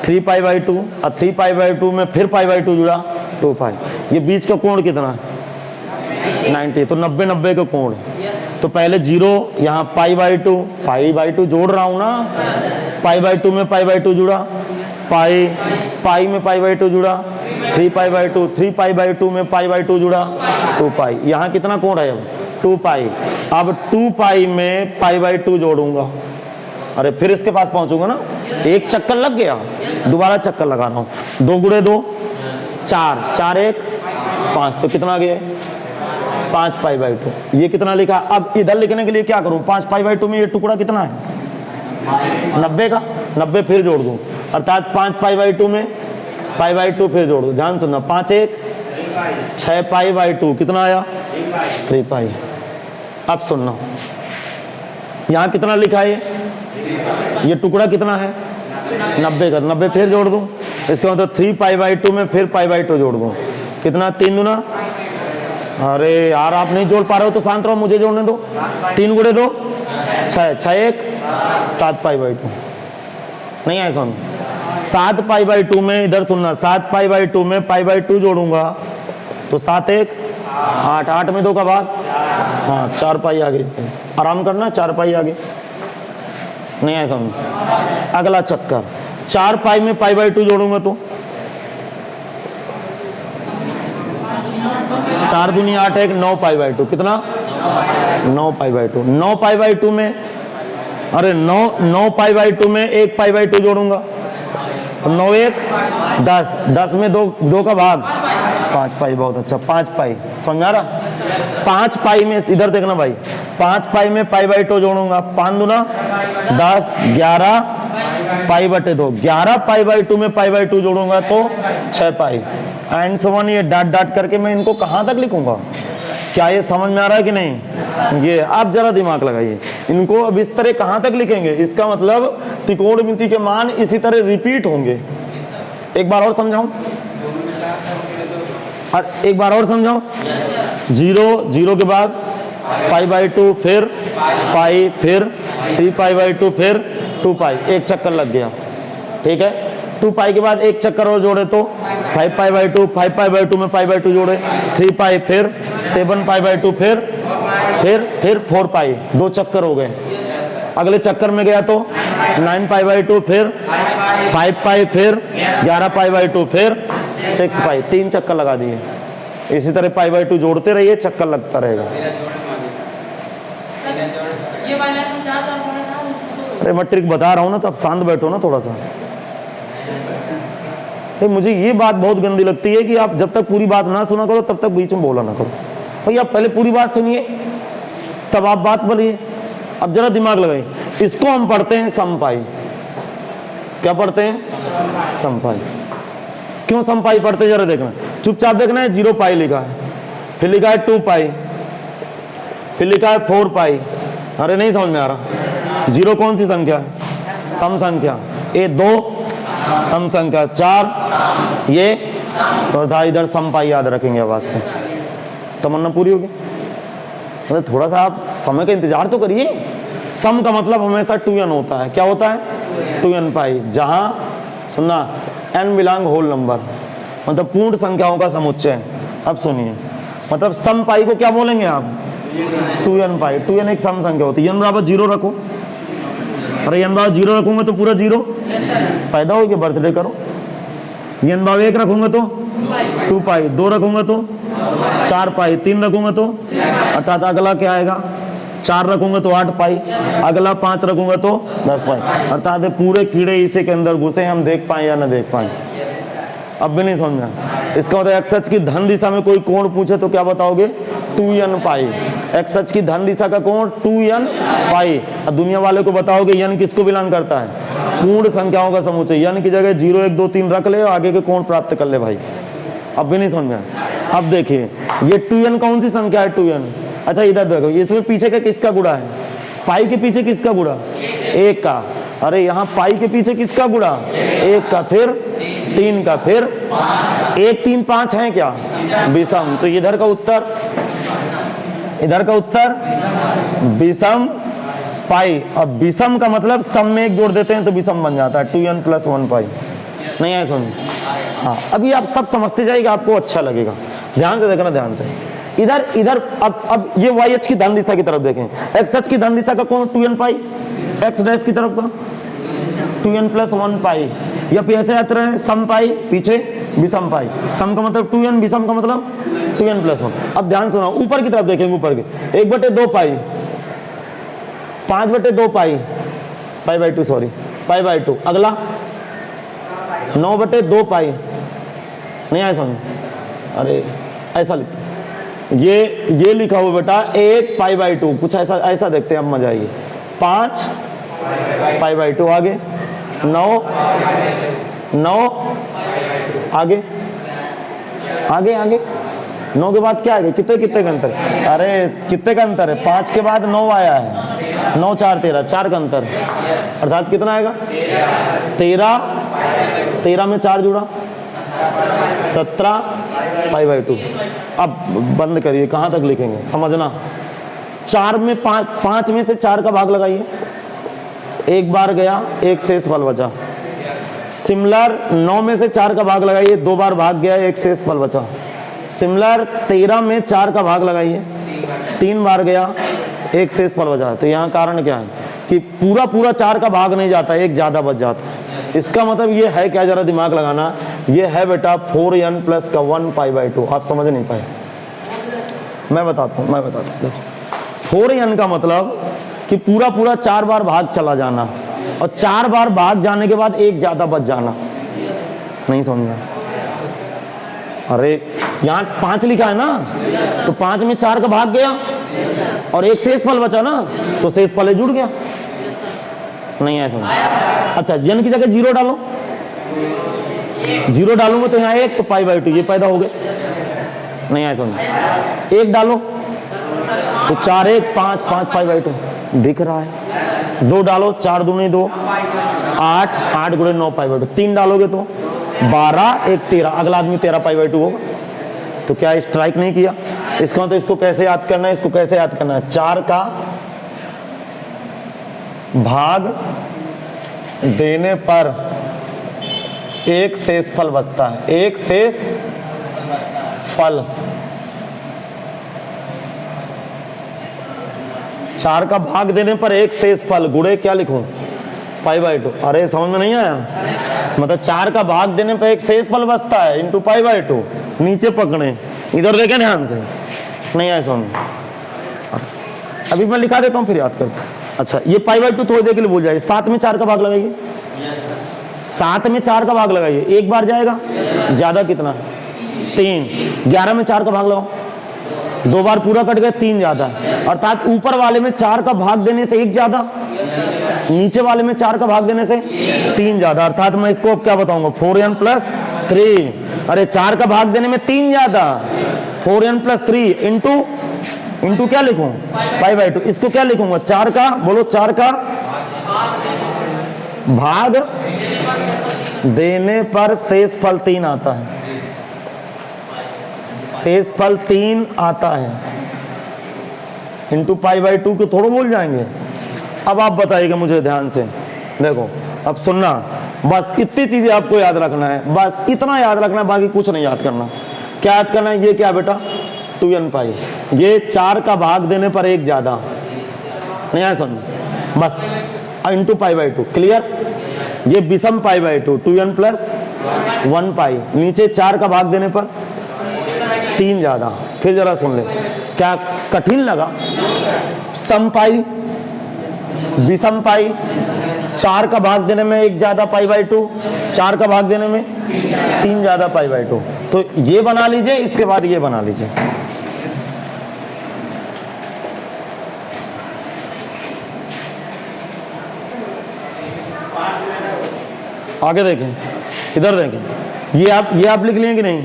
3π/2, और 3π/2 में फिर π/2 जुड़ा 2 पाई। ये बीच का कोण कितना है? 90। तो 90 90 का कोण। तो पहले 0, यहाँ π/2 जोड़ रहा हूँ ना, π/2 में π/2 जुड़ा, पाई में π/2 जुड़ा, 3π/2, 3π/2 में π/2 जुड़ा 2 पाई। यहाँ कितना कोण है? अब 2 पाई। अब 2 पाई में π/2 जोड़ूंगा, अरे फिर इसके पास पहुंचूंगा ना, एक चक्कर लग गया, दोबारा चक्कर लगा रहा हूँ। 2 गुणे 2 4, 4 1 5, तो कितना गया? 5π/2। ये कितना लिखा? अब इधर लिखने के लिए क्या करूं? 5π/2 में ये टुकड़ा कितना है? 90 का, 90 फिर जोड़ दूं, अर्थात 5π/2 में π/2 फिर जोड़ दूं। ध्यान सुनना, 5 1 6π/2 कितना आया? 3 पाई। अब सुनना, यहाँ कितना लिखा है? ये टुकड़ा कितना है? 90 का, 90 फिर जोड़ दूं, इसका मतलब 3π/2 में फिर π/2 जोड़ दूं, कितना? 3 दूना, अरे यार आप नहीं जोड़ पा रहे हो तो शांत रहो, मुझे जोड़ने दो। 3 गुणे 2 6, 6 1 7π/2। नहीं आया सुन, 7π/2 में, इधर सुनना, 7π/2 में π/2 जोड़ूंगा तो 7 1 8, 8 में 2 का भाग, हाँ 4 पाई आगे। आराम करना, 4 पाई आगे। नहीं आया समझ? अगला चक्कर, 4 पाई में π/2 जोड़ूंगा तो 4 दूनी 8 1 9π/2, कितना? 9π/2। 9π/2 में, अरे 9π/2 में 1π/2 जोड़ूंगा तो 9 1 10, 10 में 2 का भाग, 5 पाई। बहुत अच्छा, 5 पाई। समझा रहा? 5 पाई में, इधर देखना भाई, 5 पाई में π/2 जोड़ूंगा, 5 दूना 10 11 π/2, 11 π/2 में π/2 जोड़ूंगा तो 6 पाई। एंड सवन, ये डाट डाट करके मैं इनको कहाँ तक लिखूंगा? क्या ये समझ में आ रहा है कि नहीं? ये आप जरा दिमाग लगाइए, इनको अब इस तरह कहाँ तक लिखेंगे? इसका मतलब त्रिकोणमिति के मान इसी तरह रिपीट होंगे। एक बार और समझाऊं, एक बार और समझाऊं। 0 0 के बाद π/2, फिर पाई, फिर 3π/2, फिर 2 पाई, एक चक्कर लग गया। ठीक है, 2 पाई के बाद एक चक्कर और जोड़े तो 5π/2, 5π/2 में π/2 जोड़े 3 पाई, फिर 7π/2, फिर 4 पाई, 2 चक्कर हो गए। अगले चक्कर में गया तो 9π/2, फिर 5 पाई, फिर 11π/2, फिर 6 पाई, 3 चक्कर लगा दिए। इसी तरह π/2 जोड़ते रहिए, चक्कर लगता रहेगा। अरे मैं ट्रिक बता रहा हूँ ना, तो अब शांत बैठो ना थोड़ा सा। तो मुझे ये बात बहुत गंदी लगती है कि आप जब तक पूरी बात ना सुना करो तब तक बीच में बोला ना करो। भाई आप पहले पूरी बात सुनिए तब आप बात बोलिए। अब जरा दिमाग लगाइए, इसको हम पढ़ते हैं समपाई। क्या पढ़ते हैं? समपाई। क्यों समपाई पढ़ते जरा देखना, चुपचाप देखना है। 0 पाई लिखा है, फिर लिखा है 2 पाई, फिर लिखा है 4 पाई। अरे नहीं समझ में आ रहा। 0 कौन सी संख्या है? सम संख्या। ये 2 सम संख्या, 4 ये तो था। इधर समपाई याद रखेंगे आवाज से, तमन्ना पूरी होगी। मतलब थोड़ा सा आप समय का इंतजार तो करिए। सम का मतलब हमेशा 2n होता है। क्या होता है? 2n पाई। जहां सुनना n बिलोंग होल नंबर, मतलब पूर्ण संख्याओं का समुच्चय। अब सुनिए, मतलब सम पाई को क्या बोलेंगे आप? 2n पाई। 2n एक सम संख्या होती है। n बराबर 0 रखो। अरे n बराबर 0 रखूंगा तो पूरा 0 पैदा होगी, बर्थडे करो। n बराबर 1 रखूंगा तो 2 पाई, 2 रखूंगा तो 4 पाई, 3 रखूंगा तो अर्थात अगला क्या आएगा? 4 रखूंगा तो 8 पाई, अगला 5 रखूंगा तो 10 पाई। अर्थात पूरे कीड़े इसी के अंदर घुसे, हम देख पाए या ना देख पाए। अब भी नहीं समझा। इसका मतलब एक्स अक्ष की धन दिशा में कोई कोण पूछे तो क्या बताओगे? 2n पाई। एक्स अक्ष की धन दिशा का कोण 2n पाई। अब दुनिया वाले को बताओगे n किसको बिलोंग करता है? पूर्ण संख्याओं का समुच्चय। n की जगह 0 1 2 3 रख ले और आगे के कोण प्राप्त कर ले भाई। अब भी नहीं समझ में। अब देखिए ये 2n कौन सी संख्या है? 2n। अच्छा इधर देखो, इसमें पीछे का किसका गुणा है? पाई के पीछे किसका गुणा? 1 का। अरे यहाँ पाई के पीछे किसका गुणा? 1 का, फिर 3 का, फिर 1 3 5 है क्या? विषम। तो इधर का उत्तर, इधर का उत्तर विषम पाई। अब विषम का मतलब सम में 1 जोड़ देते हैं तो विषम बन जाता है 2n + 1 पाई। नहीं है समझ? हाँ, अभी आप सब समझते जाइएगा, आपको अच्छा लगेगा। ध्यान से देखना, ध्यान से। इधर इधर अब ये y अक्ष की धन दिशा की तरफ देखें। x अक्ष की धन दिशा का कोण 2n पाई, x डैश की तरफ का 2n + 1 पाई। या फिर ऐसे आते रहे सम पाई, पीछे विषम पाई। सम का मतलब 2n, विषम का मतलब 2n + 1। अब ध्यान सुना, ऊपर की तरफ देखेंगे। ऊपर के 1/2 पाई, 5/2 पाई, π/2 सॉरी, π/2। अगला 9/2 पाई। नहीं आया समझ? अरे ऐसा लिखते, ये लिखा हुआ बेटा 8 π/2। कुछ ऐसा ऐसा देखते हैं, अब मजा आएगी। 5 π/2 आगे, 9 आगे आगे आगे 9 के बाद क्या आगे? कितने का अंतर? अरे कितने का अंतर है? 5 के बाद 9 आया है। 9 4 13, 4 का अंतर। अर्थात कितना आएगा? 13 में 4 जुड़ा 17 π/2। अब बंद करिए, कहाँ तक लिखेंगे समझना। 4 में 5 में से 4 का भाग लगाइए, 1 बार गया, 1 शेष फल बचा। सिमिलर 9 में से 4 का भाग लगाइए, 2 बार भाग गया, 1 शेष फल बचा। सिमिलर 13 में 4 का भाग लगाइए, 3 बार गया, 1 शेष फल बचा। तो यहाँ कारण क्या है कि पूरा 4 का भाग नहीं जाता, 1 ज्यादा बच जाता है। इसका मतलब ये है क्या? जरा दिमाग लगाना। ये है बेटा 4n + 1 π/2। आप समझ नहीं पाए, मैं बताता हूँ। देखो 4n का मतलब कि पूरा 4 बार भाग चला जाना, और 4 बार भाग जाने के बाद 1 ज्यादा बच जाना। नहीं समझा? अरे यहाँ 5 लिखा है ना, तो 5 में 4 का भाग गया और 1 शेष फल बचा ना, तो शेष फल जुड़ गया। नहीं है समझ? अच्छा n की जगह 0 डालो, 0 डालूंगा तो यहाँ 1, तो π/2 ये पैदा हो गए। नहीं है समझ? 1 डालो तो 4 1 5 5 π/2 दिख रहा है। 2 डालो, 4 दूनी 2, 8 8 × 9 π/2। 3 डालोगे तो 12 1 13, अगला आदमी 13 π/2 होगा। तो क्या स्ट्राइक नहीं किया? इसका मतलब इसको कैसे याद करना है? इसको कैसे याद करना है? 4 का भाग देने पर 1 शेष फल बचता है, 1 शेष फल। 4 का भाग देने पर 1 शेष फल, गुणे क्या लिखूं? π/2। अरे समझ में नहीं आया? मतलब 4 का भाग देने पर 1 शेष फल बचता है इंटू π/2। नीचे पकड़े, इधर देखें ध्यान से। नहीं आया समझ? अभी मैं लिखा देता हूं, फिर याद करता हूं। अच्छा ये π/2 थोड़ी देर के लिए भूल जाइए। 7 में 4 का भाग लगाइए, 7 में 4 का भाग लगाइए, 1 बार जाएगा, ज्यादा कितना? 3। 11 में 4 का भाग लगाओ, 2 बार पूरा कट गया, 3 ज्यादा। अर्थात ऊपर वाले में 4 का भाग देने से 1 ज्यादा, नीचे वाले में 4 का भाग देने से 3 ज्यादा, अर्थात मैं इसको अब क्या बताऊंगा 4n + 3। अरे 4 का भाग देने में 3 ज्यादा, 4n + 3 इंटू क्या लिखूं π/2। इसको क्या लिखूंगा 4 का, बोलो 4 का भाग देने पर शेषफल 3 आता है, शेषफल 3 आता है इंटू π/2 को थोड़ा भूल जाएंगे। अब आप बताइएगा मुझे ध्यान से, देखो अब सुनना, बस इतनी चीजें आपको याद रखना है, बस इतना याद रखना है, बाकी कुछ नहीं याद करना। क्या याद करना है, ये क्या बेटा 2n π, ये 4 का भाग देने पर 1 ज्यादा, नहीं आया समझ, बस इंटू π/2, क्लियर। ये विषम π/2 2n + 1 π, नीचे 4 का भाग देने पर 3 ज्यादा। फिर जरा सुन ले, क्या कठिन लगा, सम पाई विषम पाई, 4 का भाग देने में 1 ज्यादा π/2, 4 का भाग देने में 3 ज्यादा π/2। तो ये बना लीजिए, इसके बाद ये बना लीजिए। आगे देखें, इधर देखें, ये आप लिख लेंगे कि नहीं।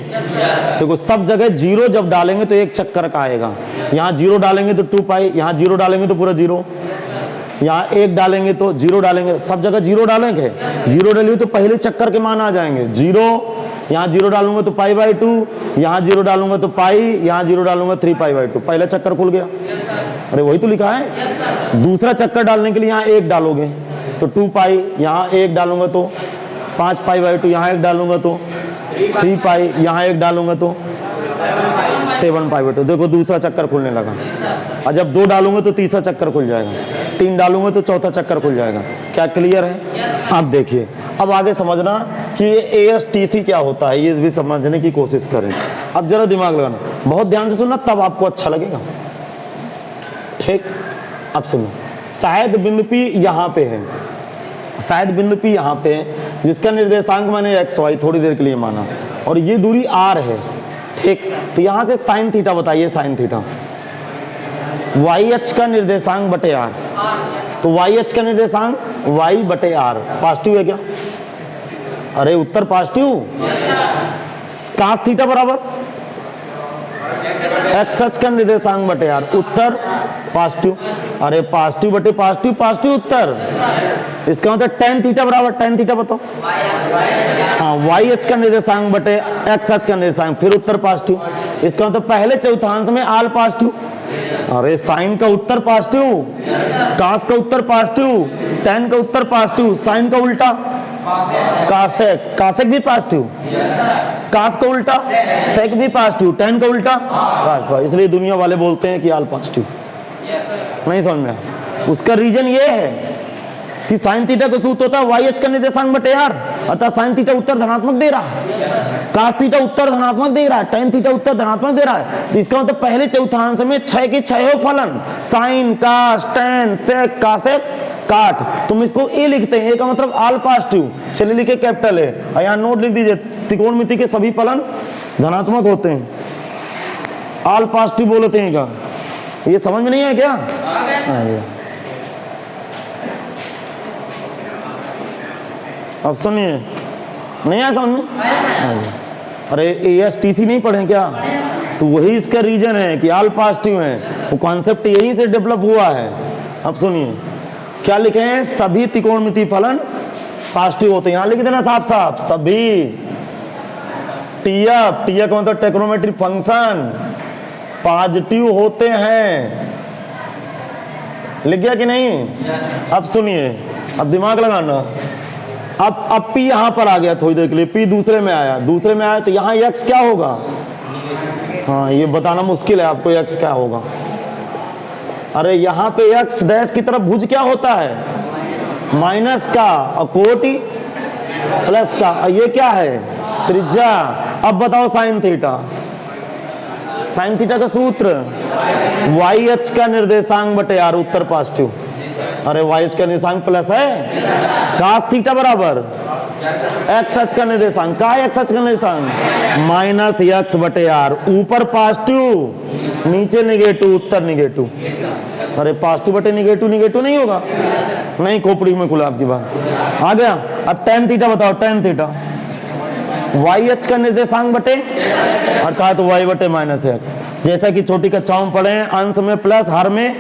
देखो सब जगह 0 जब डालेंगे तो 1 चक्कर का आएगा, यहाँ 0 डालेंगे तो 2 π, यहाँ 0 डालेंगे तो पूरा 0, यहाँ 1 डालेंगे तो 0 डालेंगे, सब जगह 0 डालेंगे। 0 डालेंगे तो पहले चक्कर के मान आ जाएंगे 0, यहाँ 0 डालूंगा तो π/2, यहाँ 0 डालूंगा तो π, यहाँ 0 डालूंगा 3 π/2, पहला चक्कर खुल गया। अरे वही तो लिखा है। दूसरा चक्कर डालने के लिए यहाँ 1 डालोगे तो 2 π, यहाँ 1 डालूंगा तो 5 π/2, यहाँ 1 डालूंगा तो 3 π, यहाँ 1 डालूंगा तो 7 π/2। देखो दूसरा चक्कर खुलने लगा, और जब 2 डालूंगा तो तीसरा चक्कर खुल जाएगा, 3 डालूंगा तो चौथा चक्कर खुल जाएगा। क्या क्लियर है? अब देखिए, अब आगे समझना कि ये ASTC क्या होता है, ये भी समझने की कोशिश करें। अब जरा दिमाग लगाना, बहुत ध्यान से सुनना, तब आपको अच्छा लगेगा। ठीक, अब सुनो, शायद बिंदु P यहाँ पे है, शायद बिंदु P यहाँ पे है, जिसका निर्देशांक मैंने XY थोड़ी देर के लिए माना, और ये दूरी R है। ठीक, तो यहाँ से साइन थीटा बताइए, साइन थीटा YH का निर्देशांक बटे R, तो YH का निर्देशांक Y/R पॉजिटिव है क्या? अरे उत्तर पॉजिटिव। कास थीटा बराबर XH का निर्देशांक बटे R, उत्तर पॉजिटिव। अरे पॉजिटिव बटे पॉजिटिव, पॉजिटिव उत्तर। इसका मतलब tan थीटा बराबर, tan थीटा बताओ। हाँ, YH का निर्देशांक बटे XH का निर्देशांक, फिर उत्तर पॉजिटिव। इसका मतलब पहले चौथांश में आल पॉजिटिव। अरे साइन का उत्तर पॉजिटिव, कास का उत्तर पॉजिटिव, tan का उत्तर पॉजिटिव, साइन का उल्टा कासेक, कासेक भी पॉजिटिव, कास का उल्टा सेक भी पॉजिटिव, tan का उल्टा कास। इसलिए दुनिया वाले बोलते हैं कि आल पॉजिटिव। नहीं समझ में आया? उसका रीजन ये है कि साइन थीटा का सूत्र होता है YH का निर्देशांक बटे R, अतः साइन थीटा उत्तर धनात्मक दे रहा है, कास थीटा उत्तर धनात्मक दे रहा है, tan थीटा उत्तर धनात्मक दे रहा है। तो इसका मतलब पहले चौथांश में 6 के 6 फलन, साइन, कास, tan, सेक, कासेक, काट, तुम इसको ए लिखते हैं, ए का मतलब आल पॉजिटिव। चलिए लिखे कैपिटल ए, और यहाँ नोट लिख दीजिए, त्रिकोणमिति के सभी फलन धनात्मक होते हैं, आल पॉजिटिव बोलते हैं क्या? ये समझ में नहीं है क्या? अब सुनिए, नहीं आया समझ में? अरे ASTC नहीं पढ़े क्या? तो वही इसका रीजन है कि आल पॉजिटिव है, वो कॉन्सेप्ट यहीं से डेवलप हुआ है। अब सुनिए क्या लिखे हैं, सभी त्रिकोणमिति फलन पॉजिटिव होते हैं। यहां लिख देना साफ साफ, सभी। TF, TF का मतलब ट्रिग्नोमेट्रिक फंक्शन पॉजिटिव होते हैं। लिख गया कि नहीं? अब सुनिए, अब दिमाग लगाना। अब P यहां पर आ गया थोड़ी देर के लिए, P दूसरे में आया, दूसरे में आया तो यहाँ X क्या होगा? हाँ, ये बताना मुश्किल है आपको, X क्या होगा। अरे यहाँ पे X डैश की तरफ भुज क्या होता है? माइनस का, और कोटि प्लस का, और ये क्या है? त्रिज्या। अब बताओ साइन थीटा, साइन थीटा का सूत्र YH का निर्देशांक बटे R, उत्तर पॉजिटिव। अरे YH का निर्देशांक प्लस है, कास थीटा बराबर XH का निर्देशांक, का XH का निर्देशांक माइनस X बटे R, ऊपर पॉजिटिव नीचे निगेटिव, उत्तर निगेटिव। अरे पॉजिटिव बटे निगेटिव निगेटिव नहीं होगा, नहीं खोपड़ी में खुला आपकी बात। आ गया। अब tan थीटा बताओ, tan थीटा वाई एच का निर्देशांक बटे अर्थात वाई बटे माइनस एक्स। जैसा कि छोटी कक्षाओं में पढ़े हैं, अंश में प्लस हर में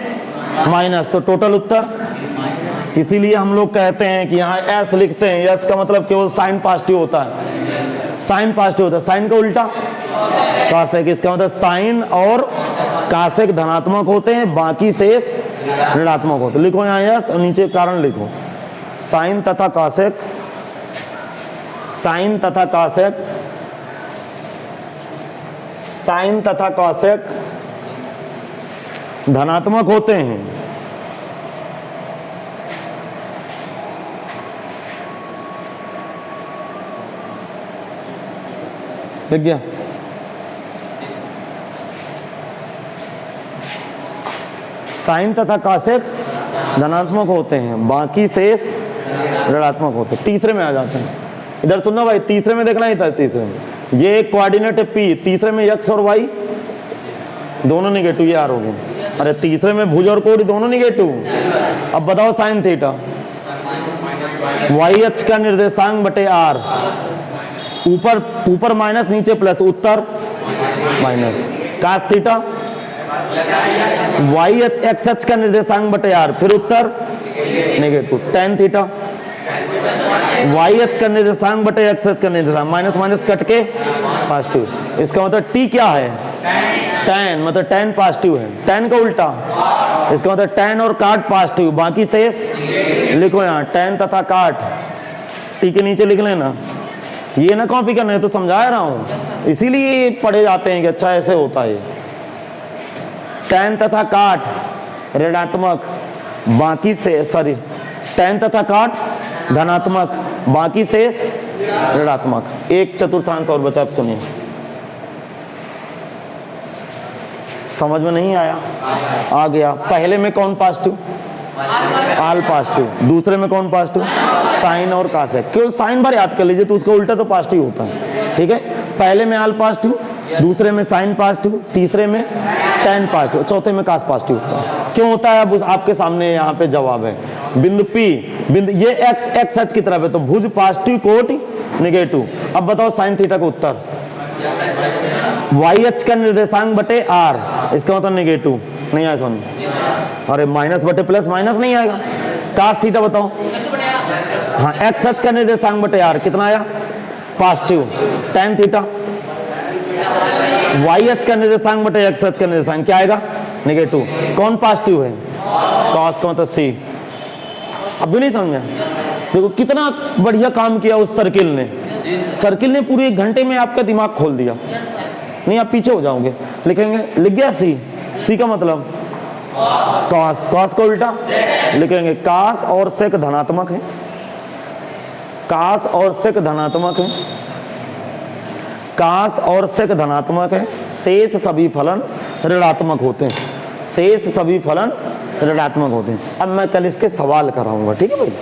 माइनस, तो टोटल उत्तर। इसीलिए हम लोग कहते हैं कि यहाँ एस लिखते हैं, एस का मतलब केवल साइन पॉजिटिव होता है, साइन पॉजिटिव होता है, साइन का उल्टा कासेक। इसका मतलब साइन और कासेक धनात्मक होते हैं, बाकी शेष ऋणात्मक होते हैं। लिखो यहाँ यस और नीचे कारण लिखो, साइन तथा कासेक, साइन तथा कासेक, साइन तथा कासेक धनात्मक होते हैं, ठीक गया। साइन तथा कासेक धनात्मक होते हैं, बाकी शेष ऋणात्मक होते हैं। तीसरे में आ जाते हैं, इधर सुनना भाई, तीसरे में देखना ही था। तीसरे में ये एक कोऑर्डिनेट है पी, तीसरे में एक्स और वाई दोनों निगेटिव, ये आर हो गए। अरे तीसरे में भुज और कोण दोनों निगेटिव। अब बताओ साइन थीटा, वाई एच का निर्देशांक बटे आर, ऊपर ऊपर माइनस नीचे प्लस, उत्तर minus. Cos theta Y X H का निर्देशांक बटे आर, फिर उत्तर negative. tan theta Y H का निर्देशांक बटे एक्स एच का निर्देशांक, माइनस माइनस कट के पॉजिटिव। इसका मतलब टी क्या है, tan, मतलब tan पॉजिटिव है, tan का उल्टा। इसका मतलब tan और काट पॉजिटिव, बाकी शेष लिखो यहाँ tan तथा काट, टी के नीचे लिख लेना। ये ना कॉपी करना है, तो समझा रहा हूं, इसीलिए पढ़े जाते हैं कि अच्छा ऐसे होता है। tan तथा काट ऋणात्मक, बाकी से सॉरी tan तथा काट धनात्मक, बाकी शेष ऋणात्मक। एक चतुर्थांश और बचा, अब सुनिए। समझ में नहीं आया? आ गया। पहले में कौन पॉजिटिव, आल पॉजिटिव, दूसरे में कौन पॉजिटिव, साइन और कासेक। केवल साइन बार याद कर लीजिए, तो उसका उल्टा तो पॉजिटिव होता है, ठीक है। पहले में आल पॉजिटिव, दूसरे में साइन पॉजिटिव, तीसरे में tan पॉजिटिव, चौथे में कास पॉजिटिव होता है। क्यों होता है अब आपके सामने यहाँ पे जवाब है। बिंदु P, बिंदु ये x x h की तरफ है, तो भुज पॉजिटिव कोट नेगेटिव। अब बताओ साइन थीटा का उत्तर, वाई एच का निर्देशांक बटे आर, इसका मतलब नेगेटिव। नहीं आया समझ? अरे माइनस बटे प्लस माइनस नहीं आएगा। कास थीटा बताओ, हाँ एक्स एच का निर्देशांक बटे आर, कितना आया positive. tan theta Y H का निर्देशांक बटे एक्स एच का निर्देशांक क्या आएगा नेगेटिव। कौन पॉजिटिव है, कॉस का मतलब सी। अब भी नहीं समझ में? देखो कितना बढ़िया काम किया उस सर्किल ने, सर्किल ने पूरे 1 घंटे में आपका दिमाग खोल दिया। नहीं आप पीछे हो जाओगे। लिखेंगे, लिख गया सी, सी का मतलब कॉस, कॉस का उल्टा लिखेंगे कास और सेक धनात्मक है, कास और सेक धनात्मक है, कास और सेक धनात्मक है, शेष सभी फलन ऋणात्मक होते हैं, शेष सभी फलन ऋणात्मक होते हैं। अब मैं कल इसके सवाल कराऊंगा, ठीक है भाई।